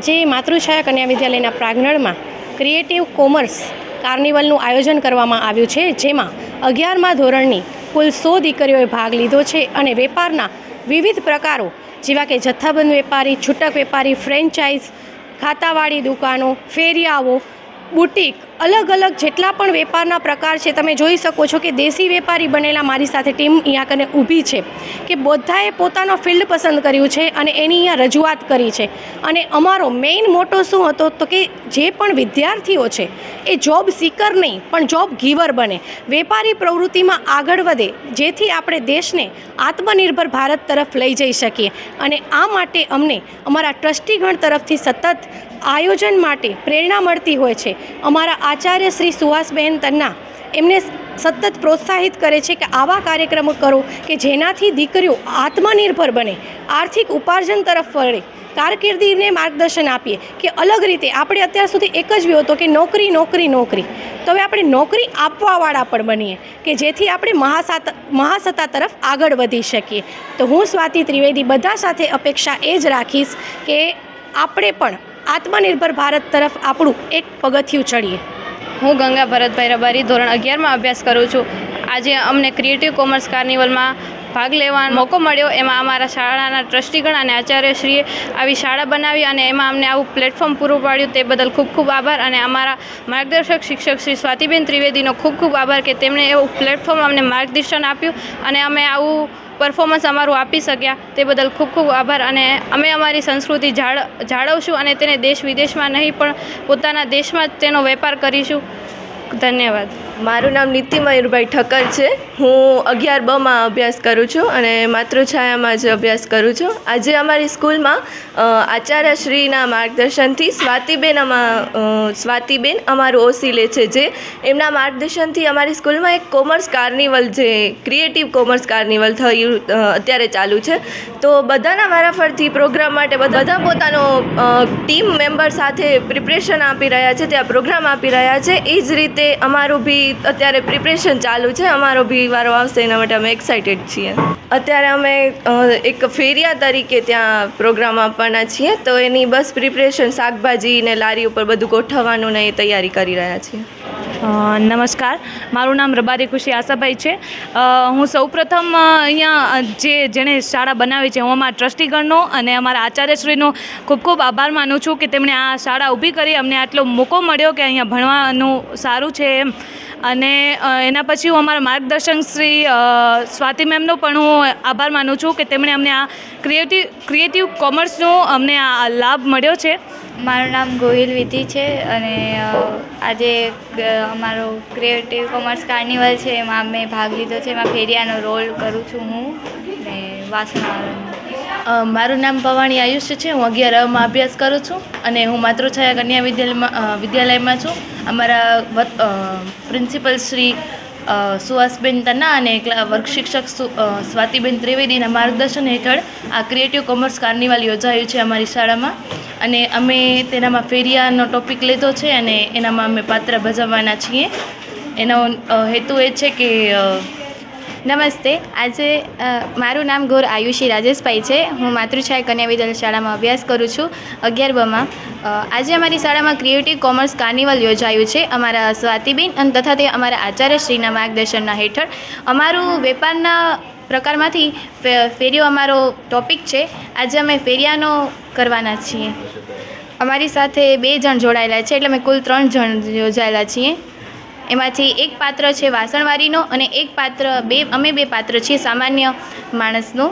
આજે માતૃછાયા કન્યા વિદ્યાલયના પ્રાંગણમાં ક્રિએટિવ કોમર્સ કાર્નિવલનું આયોજન કરવામાં આવ્યું છે, જેમાં 11મા ધોરણની કુલ 100 દીકરીઓએ ભાગ લીધો છે અને વેપારના વિવિધ પ્રકારો જેવા કે જથ્થાબંધ વેપારી, છૂટક વેપારી, ફ્રેન્ચાઇઝ, ખાતાવાળી દુકાનો, ફેરિયાઓ, બુટીક, અલગ અલગ જેટલા પણ વેપારના પ્રકાર છે તમે જોઈ શકો છો કે દેશી વેપારી બનેલા મારી સાથે ટીમ અહીંયા કને ઊભી છે કે બધાએ પોતાનો ફિલ્ડ પસંદ કર્યું છે અને એની અહીંયા રજૂઆત કરી છે. અને અમારો મેઇન મોટો શું હતો તો કે જે પણ વિદ્યાર્થીઓ છે એ જોબ સીકર નહીં પણ જોબ ગીવર બને, વેપારી પ્રવૃત્તિમાં આગળ વધે, જેથી આપણે દેશને આત્મનિર્ભર ભારત તરફ લઈ જઈ શકીએ. અને આ માટે અમને અમારા ટ્રસ્ટીગણ તરફથી સતત આયોજન માટે પ્રેરણા મળતી હોય છે. અમારા આચાર્ય શ્રી સુહાસબેન તન્ના એમને સતત પ્રોત્સાહિત કરે છે કે આવા કાર્યક્રમો કરો કે જેનાથી દીકરીઓ આત્મનિર્ભર બને, આર્થિક ઉપાર્જન તરફ વળે, કારકિર્દીને માર્ગદર્શન આપીએ કે અલગ રીતે આપણે અત્યાર સુધી એક જ વ્યૂહ હતો કે નોકરી નોકરી નોકરી, તો હવે આપણે નોકરી આપવાવાળા પણ બનીએ કે જેથી આપણે મહાસત્તા તરફ આગળ વધી શકીએ. તો હું સ્વાતિ ત્રિવેદી બધા સાથે અપેક્ષા એ જ રાખીશ કે આપણે પણ આત્મનિર્ભર ભારત તરફ આપણું એક પગથિયું ચડીએ. હું ગંગા ભરતભાઈ રબારી ધોરણ 11માં અભ્યાસ કરું છું. આજે અમને ક્રિએટિવ કોમર્સ કાર્નિવલમાં ભાગ લેવાનો મોકો મળ્યો. એમાં અમારા શાળાના ટ્રસ્ટીગણ અને આચાર્યશ્રીએ આવી શાળા બનાવી અને એમાં અમને આવું પ્લેટફોર્મ પૂરું પાડ્યું, તે બદલ ખૂબ ખૂબ આભાર. અને અમારા માર્ગદર્શક શિક્ષક શ્રી સ્વાતિબેન ત્રિવેદીનો ખૂબ ખૂબ આભાર કે તેમણે એવું પ્લેટફોર્મ અમને માર્ગદર્શન આપ્યું અને અમે આવું પરફોર્મન્સ અમારું આપી શક્યા, તે બદલ ખૂબ ખૂબ આભાર. અને અમે અમારી સંસ્કૃતિ જાળવશું અને તેને દેશ વિદેશમાં નહીં પણ પોતાના દેશમાં જ તેનો વેપાર કરીશું. ધન્યવાદ. મારું નામ નીતિ મયુરભાઈ ઠક્કર છે. હું 11બ અભ્યાસ કરું છું અને માતૃછાયામાં જ અભ્યાસ કરું છું. આજે અમારી સ્કૂલમાં આચાર્યશ્રીના માર્ગદર્શનથી સ્વાતિબેન અમારું ઓસી લે છે, જે એમના માર્ગદર્શનથી અમારી સ્કૂલમાં એક કોમર્સ કાર્નિવલ, જે ક્રિએટિવ કોમર્સ કાર્નિવલ થયું અત્યારે ચાલુ છે. તો બધાના વારાફરથી પ્રોગ્રામ માટે બધા પોતાનો ટીમ મેમ્બર સાથે પ્રિપરેશન આપી રહ્યા છે, ત્યાં પ્રોગ્રામ આપી રહ્યા છે. એ જ રીતે અમારું બી અત્યારે પ્રિપરેશન ચાલુ છે. અમારો બી વારો આવશે, એના માટે અમે એક્સાઇટેડ છીએ. અત્યારે અમે એક ફેરિયા તરીકે ત્યાં પ્રોગ્રામ આપવાના છીએ, તો એની બસ પ્રિપરેશન, શાકભાજી ને લારી ઉપર બધું ગોઠવવાનું ને એ તૈયારી કરી રહ્યા છીએ. નમસ્કાર, મારું નામ રબારી ખુશી આશાભાઈ છે. હું સૌપ્રથમ અહીંયા જેણે શાળા બનાવી છે, હું અમારા ટ્રસ્ટીગણનો અને અમારા આચાર્યશ્રીનો ખૂબ ખૂબ આભાર માનું છું કે તેમણે આ શાળા ઊભી કરી, અમને આટલો મોકો મળ્યો કે અહીંયા ભણવાનું સારું છે એમ. અને એના પછી હું અમારા માર્ગદર્શક શ્રી સ્વાતિ મેમનો પણ હું આભાર માનું છું કે તેમણે અમને આ ક્રિએટિવ કોમર્સનો અમને આ લાભ મળ્યો છે. મારું નામ ગોહિલ વિધિ છે અને આજે અમારો ક્રિએટિવ કોમર્સ કાર્નિવલ છે, એમાં મેં ભાગ લીધો છે. એમાં ફેરિયાનો રોલ કરું છું હું ને વાસણવાળાનો. મારું નામ પવાણી આયુષ્ય છે. હું 11માં અભ્યાસ કરું છું અને હું માતૃછાયા કન્યા વિદ્યાલયમાં છું. અમારા પ્રિન્સિપલ શ્રી સુહાસબેન તન્ના અને વર્ગ શિક્ષક સ્વાતિબેન ત્રિવેદીના માર્ગદર્શન હેઠળ આ ક્રિએટિવ કોમર્સ કાર્નિવલ યોજાયું છે અમારી શાળામાં. અને અમે તેનામાં ફેરિયાનો ટોપિક લીધો છે અને એનામાં અમે પાત્ર ભજવવાના છીએ. એનો હેતુ એ છે કે નમસ્તે. આજે મારું નામ ગોર આયુષી રાજેશભાઈ છે. હું માતૃછાયા કન્યા વિદ્યાલય શાળામાં અભ્યાસ કરું છું 11બમાં. આજે અમારી શાળામાં ક્રિએટિવ કોમર્સ કાર્નિવલ યોજાયું છે અમારા સ્વાતિબેન અને તથા તે અમારા આચાર્યશ્રીના માર્ગદર્શનના હેઠળ. અમારું વેપારના પ્રકારમાંથી ફેરિયો અમારો ટોપિક છે. આજે અમે ફેરિયાનો કરવાના છીએ. અમારી સાથે 2 જણ જોડાયેલા છે, એટલે અમે કુલ 3 જણ યોજાયેલા છીએ. એમાંથી એક પાત્ર છે વાસણવાળીનો અને એક પાત્ર અમે બે પાત્ર છીએ સામાન્ય માણસનું.